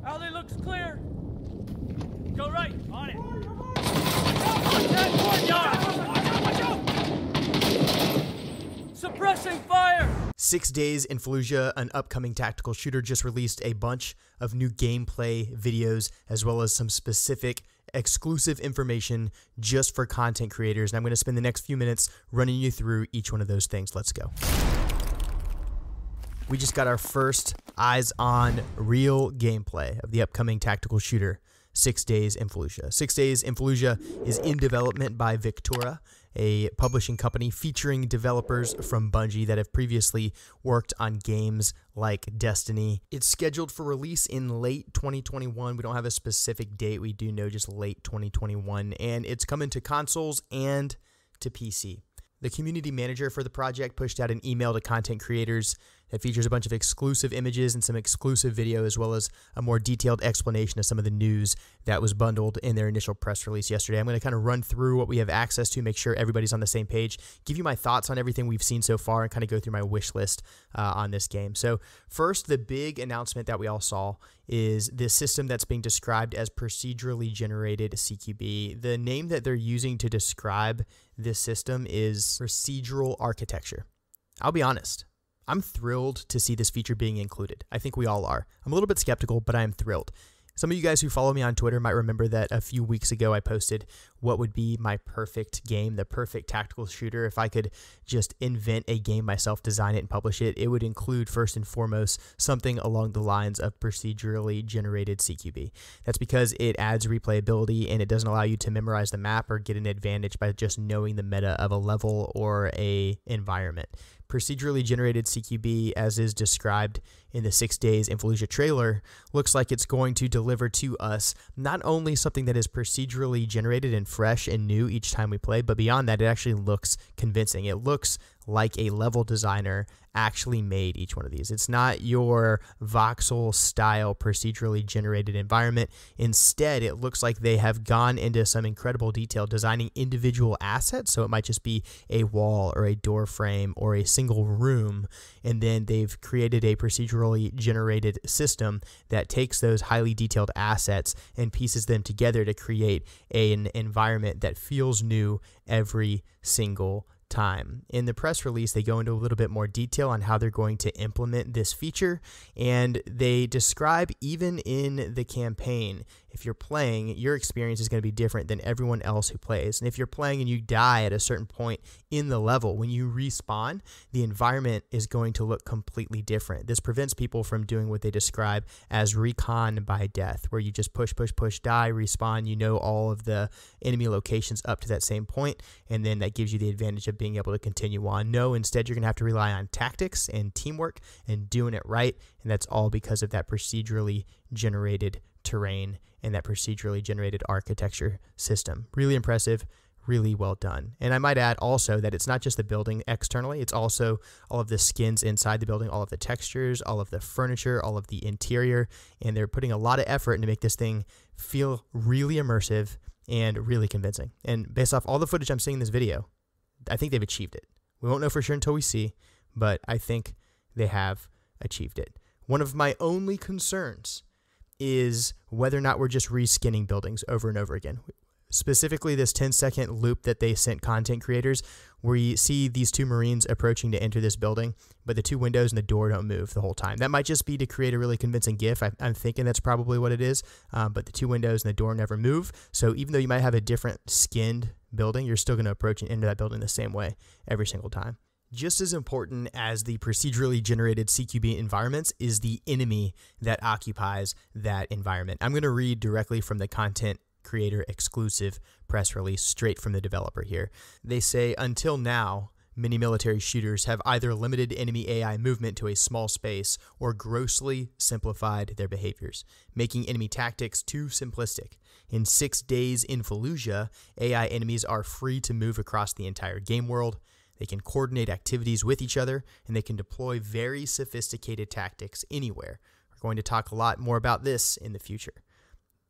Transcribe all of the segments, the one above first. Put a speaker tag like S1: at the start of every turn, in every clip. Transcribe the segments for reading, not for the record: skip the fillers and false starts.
S1: Alley looks clear. Go right. On it. Suppressing fire!
S2: 6 Days in Fallujah, an upcoming tactical shooter, just released a bunch of new gameplay videos as well as some specific exclusive information just for content creators. And I'm going to spend the next few minutes running you through each one of those things. Let's go. We just got our first eyes-on real gameplay of the upcoming tactical shooter, 6 Days in Fallujah. 6 Days in Fallujah is in development by Victura, a publishing company featuring developers from Bungie that have previously worked on games like Destiny. It's scheduled for release in late 2021. We don't have a specific date. We do know just late 2021. And it's coming to consoles and to PC. The community manager for the project pushed out an email to content creators that features a bunch of exclusive images and some exclusive video, as well as a more detailed explanation of some of the news that was bundled in their initial press release yesterday. I'm going to kind of run through what we have access to, make sure everybody's on the same page, give you my thoughts on everything we've seen so far, and kind of go through my wish list on this game. So first, the big announcement that we all saw is this system that's being described as Procedurally Generated Cqb. The name that they're using to describe this system is Procedural Architecture. I'll be honest, I'm thrilled to see this feature being included. I think we all are. I'm a little bit skeptical, but I am thrilled. Some of you guys who follow me on Twitter might remember that a few weeks ago I posted what would be my perfect game, the perfect tactical shooter. If I could just invent a game myself, design it, and publish it, it would include first and foremost something along the lines of Procedurally Generated Cqb. That's because it adds replayability and it doesn't allow you to memorize the map or get an advantage by just knowing the meta of a level or a environment. Procedurally Generated Cqb, as is described in the 6 Days in Fallujah trailer, looks like it's going to deliver to us not only something that is procedurally generated and fresh and new each time we play, but beyond that, it actually looks convincing. It looks like a level designer actually made each one of these. It's not your voxel style procedurally generated environment. Instead, it looks like they have gone into some incredible detail designing individual assets. So it might just be a wall or a door frame or a single room. And then they've created a procedurally generated system that takes those highly detailed assets and pieces them together to create an environment that feels new every single time. In the press release, they go into a little bit more detail on how they're going to implement this feature, and they describe even in the campaign, if you're playing, your experience is going to be different than everyone else who plays. And if you're playing and you die at a certain point in the level, when you respawn, the environment is going to look completely different. This prevents people from doing what they describe as recon by death, where you just push, die, respawn, you know all of the enemy locations up to that same point, and then that gives you the advantage of being able to continue on. No, instead you're going to have to rely on tactics and teamwork and doing it right, and that's all because of that procedurally generated terrain and that procedurally generated architecture system. Really impressive, really well done. And I might add also that it's not just the building externally, it's also all of the skins inside the building, all of the textures, all of the furniture, all of the interior, and they're putting a lot of effort into make this thing feel really immersive and really convincing. And based off all the footage I'm seeing in this video, I think they've achieved it. We won't know for sure until we see, but I think they have achieved it. One of my only concerns is whether or not we're just reskinning buildings over and over again. Specifically, this 10-second loop that they sent content creators, where you see these two Marines approaching to enter this building, but the two windows and the door don't move the whole time. That might just be to create a really convincing GIF. I'm thinking that's probably what it is, but the two windows and the door never move. So even though you might have a different skinned building, you're still going to approach and enter that building the same way every single time. Just as important as the procedurally generated Cqb environments is the enemy that occupies that environment. I'm going to read directly from the content creator exclusive press release straight from the developer here. They say, until now, many military shooters have either limited enemy AI movement to a small space or grossly simplified their behaviors, making enemy tactics too simplistic. In 6 Days in Fallujah, AI enemies are free to move across the entire game world. They can coordinate activities with each other, and they can deploy very sophisticated tactics anywhere. We're going to talk a lot more about this in the future.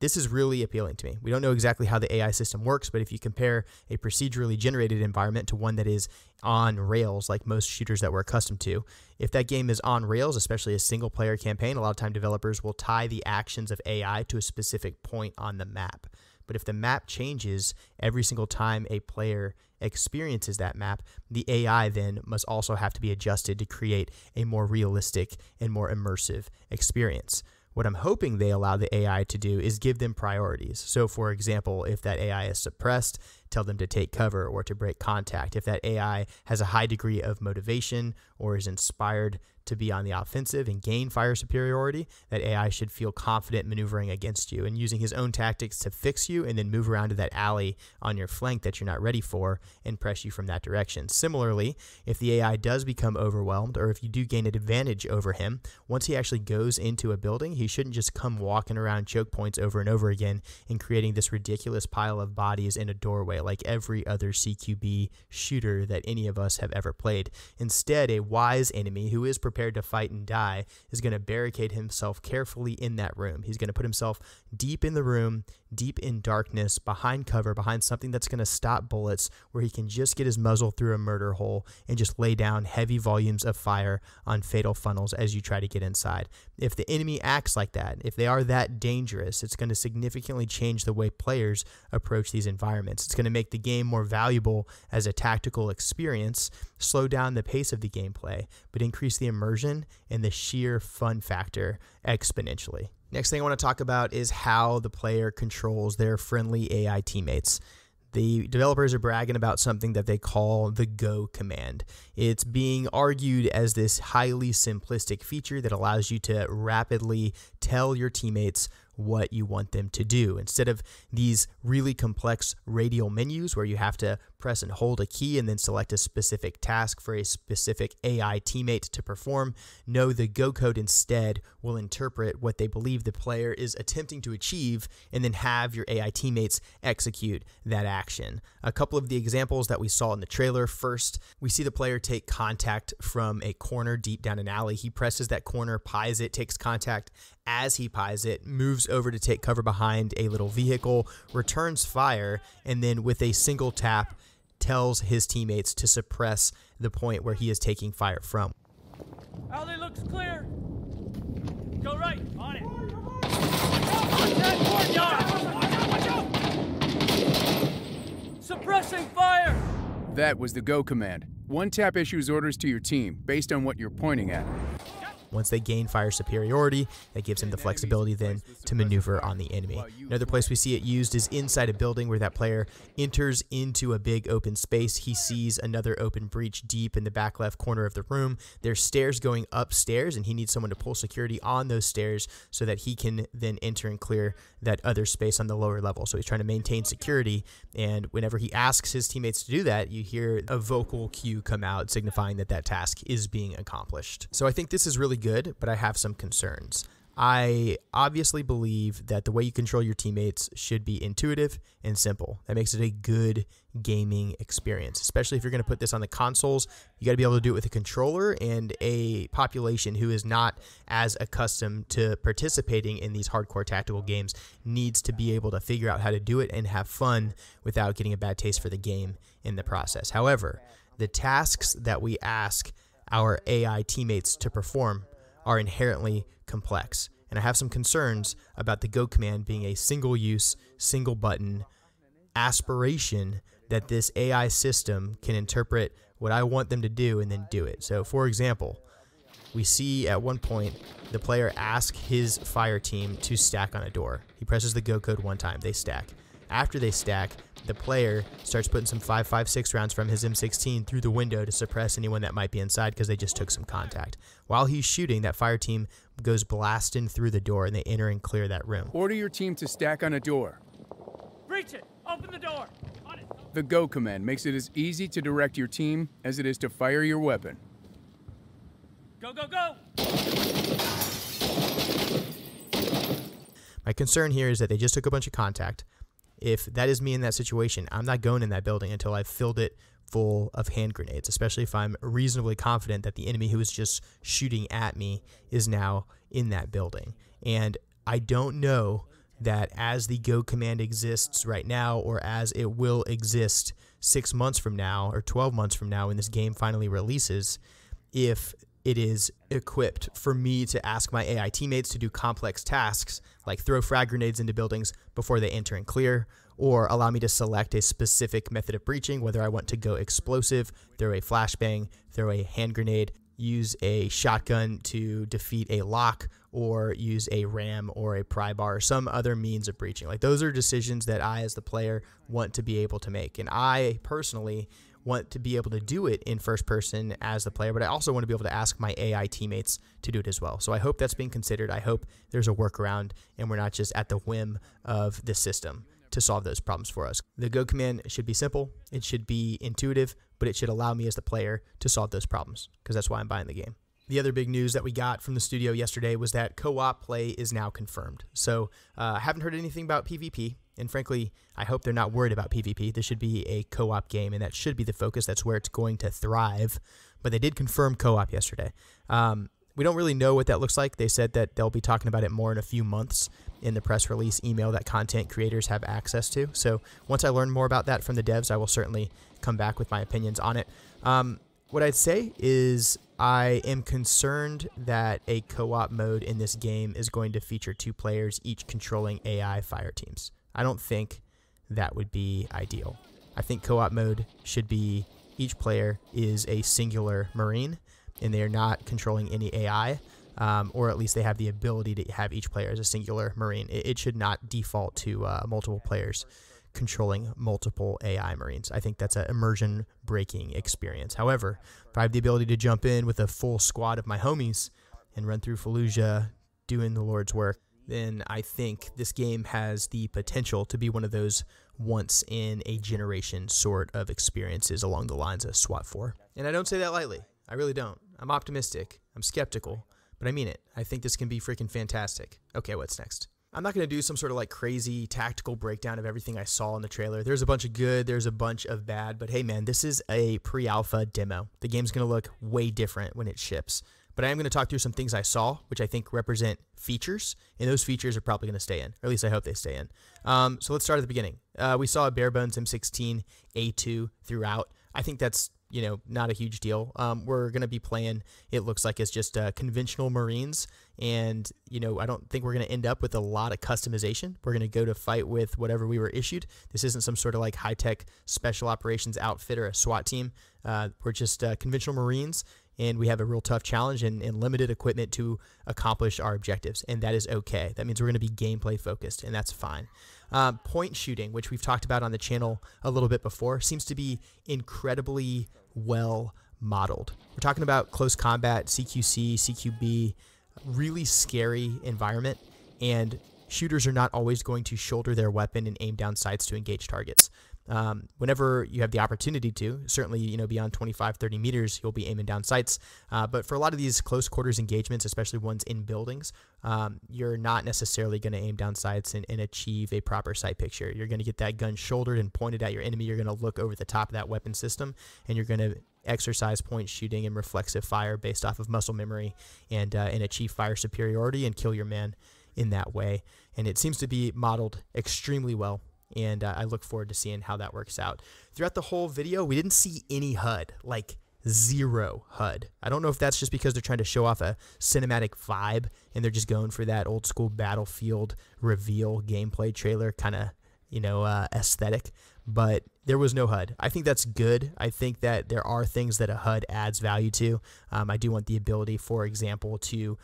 S2: This is really appealing to me. We don't know exactly how the AI system works, but if you compare a procedurally generated environment to one that is on rails, like most shooters that we're accustomed to, if that game is on rails, especially a single player campaign, a lot of time developers will tie the actions of AI to a specific point on the map. But if the map changes every single time a player experiences that map, the AI then must also have to be adjusted to create a more realistic and more immersive experience. What I'm hoping they allow the AI to do is give them priorities. So, for example, if that AI is suppressed, tell them to take cover or to break contact. If that AI has a high degree of motivation or is inspired to be on the offensive and gain fire superiority, that AI should feel confident maneuvering against you and using his own tactics to fix you and then move around to that alley on your flank that you're not ready for and press you from that direction. Similarly, if the AI does become overwhelmed or if you do gain an advantage over him, once he actually goes into a building, he shouldn't just come walking around choke points over and over again and creating this ridiculous pile of bodies in a doorway like every other CQB shooter that any of us have ever played. Instead, a wise enemy who is prepared to fight and die is going to barricade himself carefully in that room. He's going to put himself deep in the room, deep in darkness, behind cover, behind something that's going to stop bullets, where he can just get his muzzle through a murder hole and just lay down heavy volumes of fire on fatal funnels as you try to get inside. If the enemy acts like that, if they are that dangerous, it's going to significantly change the way players approach these environments. It's going to make the game more valuable as a tactical experience, slow down the pace of the gameplay, but increase the immersion and the sheer fun factor exponentially. Next thing I want to talk about is how the player controls their friendly AI teammates. The developers are bragging about something that they call the Go command. It's being argued as this highly simplistic feature that allows you to rapidly tell your teammates what you want them to do. Instead of these really complex radial menus where you have to press and hold a key and then select a specific task for a specific AI teammate to perform, no, the Go code instead will interpret what they believe the player is attempting to achieve and then have your AI teammates execute that action. A couple of the examples that we saw in the trailer. First, we see the player take contact from a corner deep down an alley. He presses that corner, pies it, takes contact. As he pies it, moves over to take cover behind a little vehicle, returns fire, and then with a single tap tells his teammates to suppress the point where he is taking fire from.
S1: Alley looks clear. Go right. On it. Watch out! Suppressing fire!
S3: That was the Go command. One tap issues orders to your team based on what you're pointing at.
S2: Once they gain fire superiority, that gives him the flexibility then to maneuver on the enemy. Another place we see it used is inside a building where that player enters into a big open space. He sees another open breach deep in the back left corner of the room. There's stairs going upstairs, and he needs someone to pull security on those stairs so that he can then enter and clear that other space on the lower level. So he's trying to maintain security, and whenever he asks his teammates to do that, you hear a vocal cue come out signifying that that task is being accomplished. So I think this is really good, but I have some concerns. I obviously believe that the way you control your teammates should be intuitive and simple. That makes it a good gaming experience, especially if you're going to put this on the consoles. You got to be able to do it with a controller, and a population who is not as accustomed to participating in these hardcore tactical games needs to be able to figure out how to do it and have fun without getting a bad taste for the game in the process. However, the tasks that we ask our AI teammates to perform are inherently complex, and I have some concerns about the Go command being a single-use, single-button aspiration that this AI system can interpret what I want them to do and then do it. So, for example, we see at one point the player ask his fire team to stack on a door. He presses the Go code one time, they stack. After they stack, the player starts putting some 5.56 rounds from his M16 through the window to suppress anyone that might be inside because they just took some contact. While he's shooting, that fire team goes blasting through the door and they enter and clear that room.
S3: Order your team to stack on a door.
S1: Breach it. Open the door. On it.
S3: The Go command makes it as easy to direct your team as it is to fire your weapon.
S1: Go, go, go.
S2: My concern here is that they just took a bunch of contact. If that is me in that situation, I'm not going in that building until I've filled it full of hand grenades, especially if I'm reasonably confident that the enemy who is just shooting at me is now in that building. And I don't know that as the go command exists right now, or as it will exist 6 months from now or 12 months from now when this game finally releases, if it is equipped for me to ask my AI teammates to do complex tasks like throw frag grenades into buildings before they enter and clear, or allow me to select a specific method of breaching, whether I want to go explosive, throw a flashbang, throw a hand grenade, use a shotgun to defeat a lock, or use a ram or a pry bar or some other means of breaching. Like, those are decisions that I as the player want to be able to make. And I personally want to be able to do it in first person as the player, but I also want to be able to ask my AI teammates to do it as well. So I hope that's being considered. I hope there's a workaround and we're not just at the whim of the system to solve those problems for us. The go command should be simple, it should be intuitive, but it should allow me as the player to solve those problems, because that's why I'm buying the game. The other big news that we got from the studio yesterday was that co-op play is now confirmed. So I haven't heard anything about PvP, and frankly, I hope they're not worried about PvP. This should be a co-op game, and that should be the focus. That's where it's going to thrive. But they did confirm co-op yesterday. We don't really know what that looks like. They said that they'll be talking about it more in a few months in the press release email that content creators have access to. So once I learn more about that from the devs, I will certainly come back with my opinions on it. What I'd say is I am concerned that a co-op mode in this game is going to feature 2 players, each controlling AI fire teams. I don't think that would be ideal. I think co-op mode should be each player is a singular Marine, and they are not controlling any AI, or at least they have the ability to have each player as a singular Marine. It should not default to multiple players controlling multiple AI Marines. I think that's an immersion breaking experience. However, if I have the ability to jump in with a full squad of my homies and run through Fallujah doing the Lord's work, then I think this game has the potential to be one of those once in a generation sort of experiences along the lines of SWAT 4. And I don't say that lightly. I really don't. I'm optimistic. I'm skeptical, but I mean it. I think this can be freaking fantastic. Okay, what's next? I'm not going to do some sort of like crazy tactical breakdown of everything I saw in the trailer. There's a bunch of good, there's a bunch of bad, but hey man, this is a pre-alpha demo. The game's going to look way different when it ships. But I am going to talk through some things I saw, which I think represent features, and those features are probably going to stay in, or at least I hope they stay in. So let's start at the beginning. We saw a bare bones M16 A2 throughout. I think that's, you know, not a huge deal. We're going to be playing, it looks like it's just conventional Marines, and, you know, I don't think we're going to end up with a lot of customization. We're going to go to fight with whatever we were issued. This isn't some sort of like high-tech special operations outfit or a SWAT team. We're just conventional Marines, and we have a real tough challenge and limited equipment to accomplish our objectives, and that is okay. That means we're going to be gameplay focused, and that's fine. Point shooting, which we've talked about on the channel a little bit before, seems to be incredibly well modeled. We're talking about close combat, CQC, CQB, really scary environment, and shooters are not always going to shoulder their weapon and aim down sights to engage targets. Whenever you have the opportunity to, certainly, you know, beyond 25, 30 meters, you'll be aiming down sights. But for a lot of these close quarters engagements, especially ones in buildings, you're not necessarily going to aim down sights and achieve a proper sight picture. You're going to get that gun shouldered and pointed at your enemy. You're going to look over the top of that weapon system, and you're going to exercise point shooting and reflexive fire based off of muscle memory and achieve fire superiority and kill your man in that way. And it seems to be modeled extremely well. And I look forward to seeing how that works out. Throughout the whole video, we didn't see any HUD, like zero HUD. I don't know if that's just because they're trying to show off a cinematic vibe and they're just going for that old school Battlefield reveal gameplay trailer kind of, you know, aesthetic, but there was no HUD. I think that's good. I think that there are things that a HUD adds value to. I do want the ability, for example, to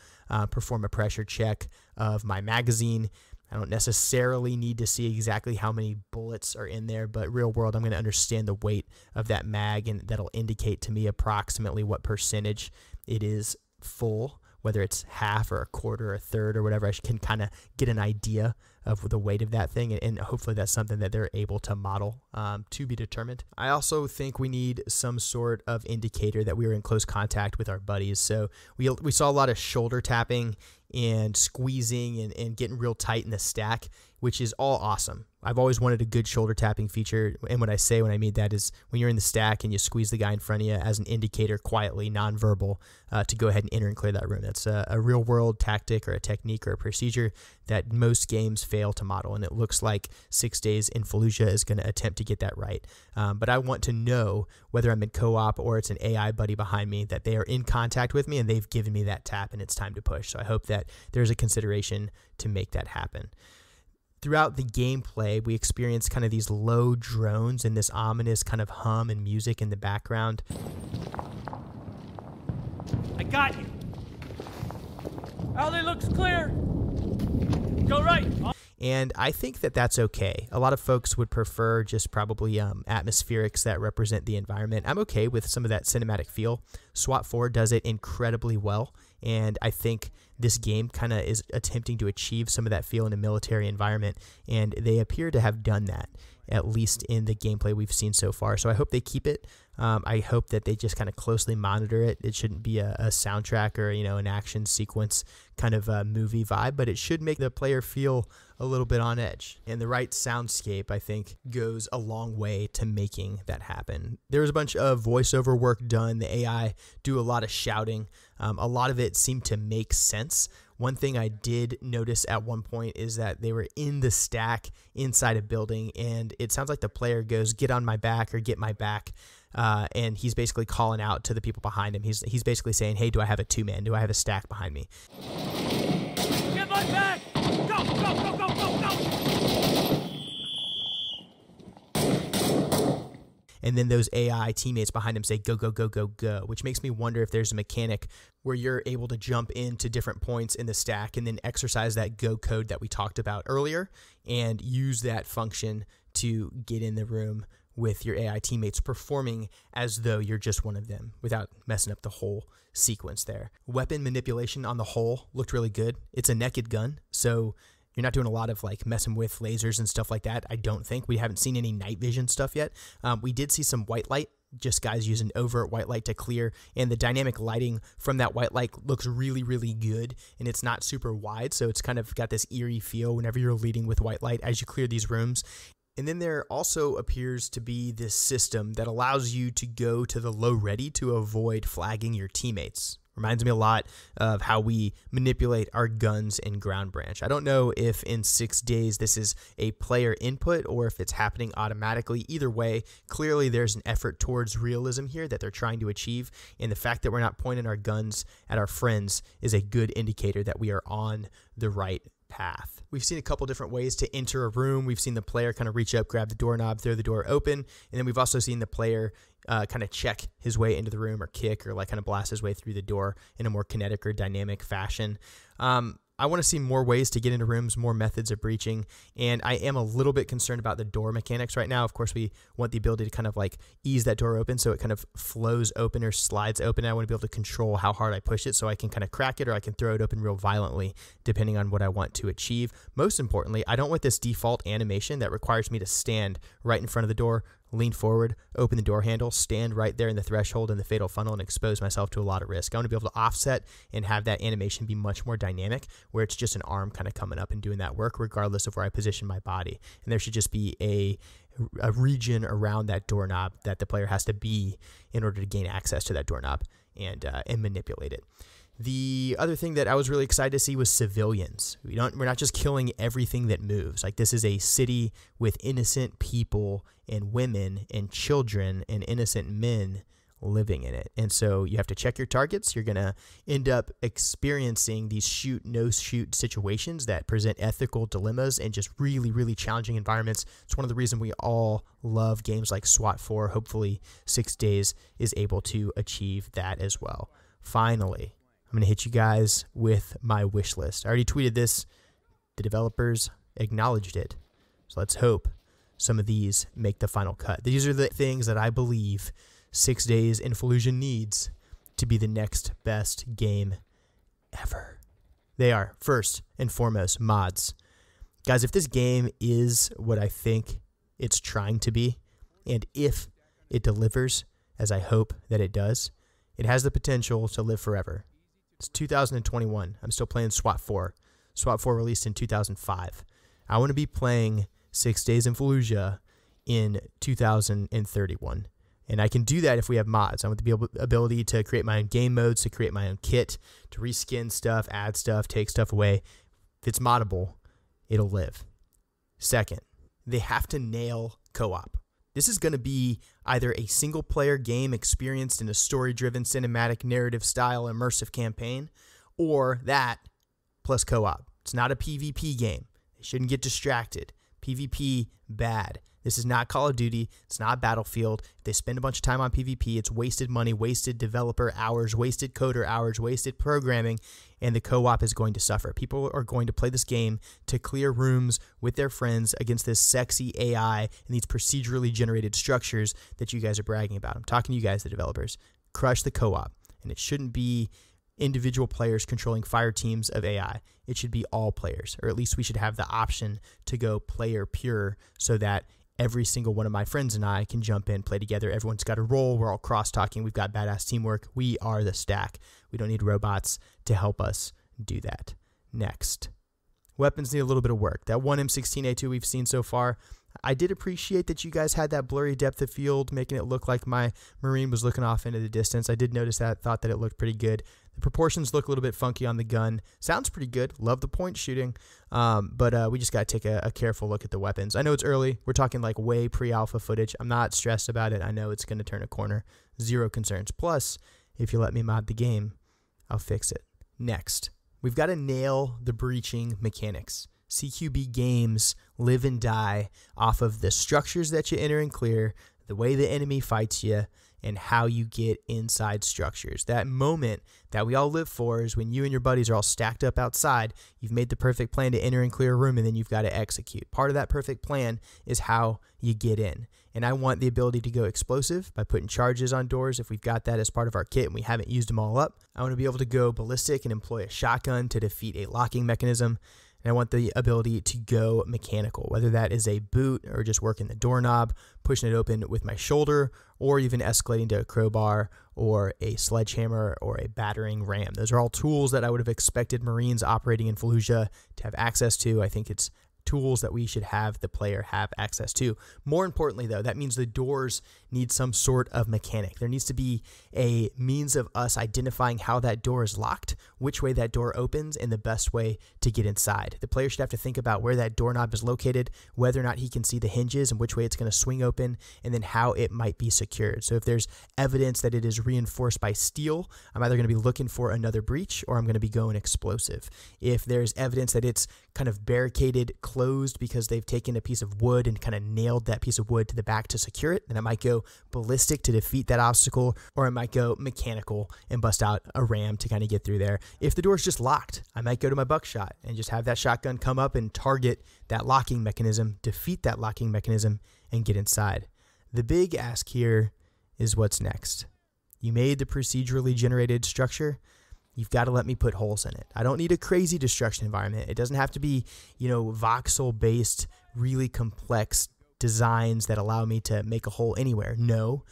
S2: perform a pressure check of my magazine. I don't necessarily need to see exactly how many bullets are in there, but real world, I'm going to understand the weight of that mag, and that'll indicate to me approximately what percentage it is full, whether it's half or a quarter or a third or whatever. I can kind of get an idea of the weight of that thing, and hopefully that's something that they're able to model to be determined. I also think we need some sort of indicator that we were in close contact with our buddies. So we saw a lot of shoulder tapping and squeezing and getting real tight in the stack, which is all awesome. I've always wanted a good shoulder tapping feature, and what I mean that is when you're in the stack and you squeeze the guy in front of you as an indicator quietly, nonverbal, to go ahead and enter and clear that room. That's a real world tactic or a technique or a procedure that most games fail to model, and it looks like 6 Days in Fallujah is going to attempt to get that right. But I want to know whether I'm in co-op or it's an AI buddy behind me, that they are in contact with me and they've given me that tap and it's time to push. So I hope that there's a consideration to make that happen. Throughout the gameplay, we experience kind of these low drones and this ominous kind of hum and music in the background.
S1: I got you. Alley looks clear. Go right.
S2: And I think that that's okay. A lot of folks would prefer just probably atmospherics that represent the environment. I'm okay with some of that cinematic feel. SWAT 4 does it incredibly well, and I think this game kind of is attempting to achieve some of that feel in a military environment, and they appear to have done that, at least in the gameplay we've seen so far. So I hope they keep it. I hope that they just kind of closely monitor it. It shouldn't be a soundtrack or, an action sequence kind of movie vibe, but it should make the player feel a little bit on edge. And the right soundscape, I think, goes a long way to making that happen. There was a bunch of voiceover work done. The AI do a lot of shouting. A lot of it seemed to make sense. One thing I did notice at one point is that they were in the stack inside a building, and it sounds like the player goes, "Get on my back" or "Get my back." And he's basically calling out to the people behind him. He's basically saying, "Hey, do I have a two-man? Do I have a stack behind me?"
S1: Get my back! Go, go, go, go, go, go!
S2: And then those AI teammates behind him say, "Go, go, go, go, go," which makes me wonder if there's a mechanic where you're able to jump into different points in the stack and then exercise that go code that we talked about earlier and use that function to get in the room with your AI teammates, performing as though you're just one of them without messing up the whole sequence there. Weapon manipulation on the whole looked really good. It's a naked gun, so you're not doing a lot of like messing with lasers and stuff like that. I don't think. We haven't seen any night vision stuff yet. We did see some white light, just guys using overt white light to clear, and the dynamic lighting from that white light looks really, really good, and it's not super wide, so it's kind of got this eerie feel whenever you're leading with white light as you clear these rooms. And then there also appears to be this system that allows you to go to the low ready to avoid flagging your teammates. Reminds me a lot of how we manipulate our guns in Ground Branch. I don't know if in 6 Days this is a player input or if it's happening automatically. Either way, clearly there's an effort towards realism here that they're trying to achieve, and the fact that we're not pointing our guns at our friends is a good indicator that we are on the right path. We've seen a couple different ways to enter a room. We've seen the player kind of reach up, grab the doorknob, throw the door open, and then we've also seen the player kind of check his way into the room or kick or like kind of blast his way through the door in a more kinetic or dynamic fashion. I want to see more ways to get into rooms, more methods of breaching, and I am a little bit concerned about the door mechanics right now. Of course, we want the ability to kind of like ease that door open so it kind of flows open or slides open. I want to be able to control how hard I push it so I can kind of crack it or I can throw it open real violently depending on what I want to achieve. Most importantly, I don't want this default animation that requires me to stand right in front of the door, lean forward, open the door handle, stand right there in the threshold in the fatal funnel, and expose myself to a lot of risk. I want to be able to offset and have that animation be much more dynamic, where it's just an arm kind of coming up and doing that work regardless of where I position my body. And there should just be a region around that doorknob that the player has to be in order to gain access to that doorknob and manipulate it. The other thing that I was really excited to see was civilians. We're not just killing everything that moves. Like, this is a city with innocent people and women and children and innocent men living in it. And so you have to check your targets. You're going to end up experiencing these shoot, no shoot situations that present ethical dilemmas and just really, really challenging environments. It's one of the reasons we all love games like SWAT 4. Hopefully 6 Days is able to achieve that as well. Finally, I'm going to hit you guys with my wish list. I already tweeted this. The developers acknowledged it. So let's hope some of these make the final cut. These are the things that I believe 6 Days in Fallujah needs to be the next best game ever. They are, first and foremost, mods. Guys, if this game is what I think it's trying to be, and if it delivers, as I hope that it does, it has the potential to live forever. It's 2021. I'm still playing SWAT 4. SWAT 4 released in 2005. I want to be playing 6 Days in Fallujah in 2031. And I can do that if we have mods. I want the ability to create my own game modes, to create my own kit, to reskin stuff, add stuff, take stuff away. If it's moddable, it'll live. Second, they have to nail co-op. This is going to be either a single-player game experienced in a story-driven, cinematic, narrative-style, immersive campaign, or that plus co-op. It's not a PvP game. They shouldn't get distracted. PvP, bad. This is not Call of Duty. It's not Battlefield. If they spend a bunch of time on PvP, it's wasted money, wasted developer hours, wasted coder hours, wasted programming, and the co-op is going to suffer. People are going to play this game to clear rooms with their friends against this sexy AI and these procedurally generated structures that you guys are bragging about. I'm talking to you guys, the developers. Crush the co-op, and it shouldn't be individual players controlling fire teams of AI. It should be all players, or at least we should have the option to go player pure so that every single one of my friends and I can jump in, play together. Everyone's got a role. We're all cross-talking. We've got badass teamwork. We are the stack. We don't need robots to help us do that. Next, weapons need a little bit of work. That one M16A2 we've seen so far, I did appreciate that you guys had that blurry depth of field, making it look like my Marine was looking off into the distance. I did notice that, thought that it looked pretty good. The proportions look a little bit funky on the gun. Sounds pretty good. Love the point shooting. But we just got to take a careful look at the weapons. I know it's early. We're talking like way pre-alpha footage. I'm not stressed about it. I know it's going to turn a corner. Zero concerns. Plus, if you let me mod the game, I'll fix it. Next, we've got to nail the breaching mechanics. CQB games live and die off of the structures that you enter and clear, the way the enemy fights you, and how you get inside structures. That moment that we all live for is when you and your buddies are all stacked up outside. You've made the perfect plan to enter and clear a room, and then you've got to execute. Part of that perfect plan is how you get in. And I want the ability to go explosive by putting charges on doors if we've got that as part of our kit and we haven't used them all up. I want to be able to go ballistic and employ a shotgun to defeat a locking mechanism. And I want the ability to go mechanical, whether that is a boot or just working the doorknob, pushing it open with my shoulder, or even escalating to a crowbar or a sledgehammer or a battering ram. Those are all tools that I would have expected Marines operating in Fallujah to have access to. I think it's tools that we should have the player have access to. More importantly, though, that means the doors need some sort of mechanic. There needs to be a means of us identifying how that door is locked, which way that door opens, and the best way to get inside. The player should have to think about where that doorknob is located, whether or not he can see the hinges and which way it's going to swing open, and then how it might be secured. So if there's evidence that it is reinforced by steel, I'm either going to be looking for another breach or I'm going to be going explosive. If there's evidence that it's kind of barricaded, closed because they've taken a piece of wood and kind of nailed that piece of wood to the back to secure it, then I might go ballistic to defeat that obstacle, or I might go mechanical and bust out a ram to kind of get through there. If the door's just locked, I might go to my buckshot and just have that shotgun come up and target that locking mechanism, defeat that locking mechanism, and get inside. The big ask here is what's next. You made the procedurally generated structure. You've got to let me put holes in it. I don't need a crazy destruction environment. It doesn't have to be, voxel-based, really complex designs that allow me to make a hole anywhere. No,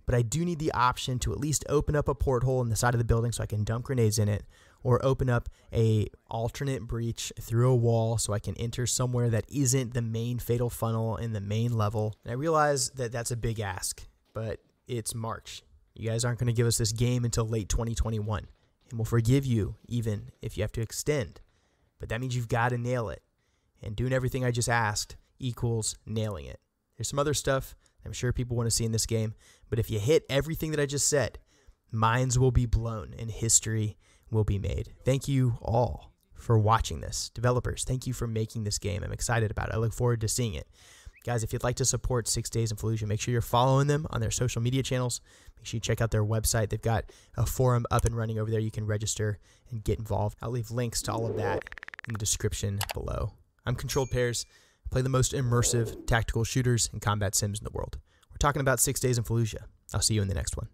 S2: but I do need the option to at least open up a porthole in the side of the building so I can dump grenades in it, or open up a alternate breach through a wall so I can enter somewhere that isn't the main fatal funnel in the main level. And I realize that that's a big ask, but it's March. You guys aren't going to give us this game until late 2021. And we'll forgive you even if you have to extend. But that means you've got to nail it. And doing everything I just asked equals nailing it. There's some other stuff I'm sure people want to see in this game. But if you hit everything that I just said, minds will be blown and history will be made. Thank you all for watching this. Developers, thank you for making this game. I'm excited about it. I look forward to seeing it. Guys, if you'd like to support 6 Days in Fallujah, make sure you're following them on their social media channels. Make sure you check out their website. They've got a forum up and running over there. You can register and get involved. I'll leave links to all of that in the description below. I'm Controlled Pairs. I play the most immersive tactical shooters and combat sims in the world. We're talking about 6 Days in Fallujah. I'll see you in the next one.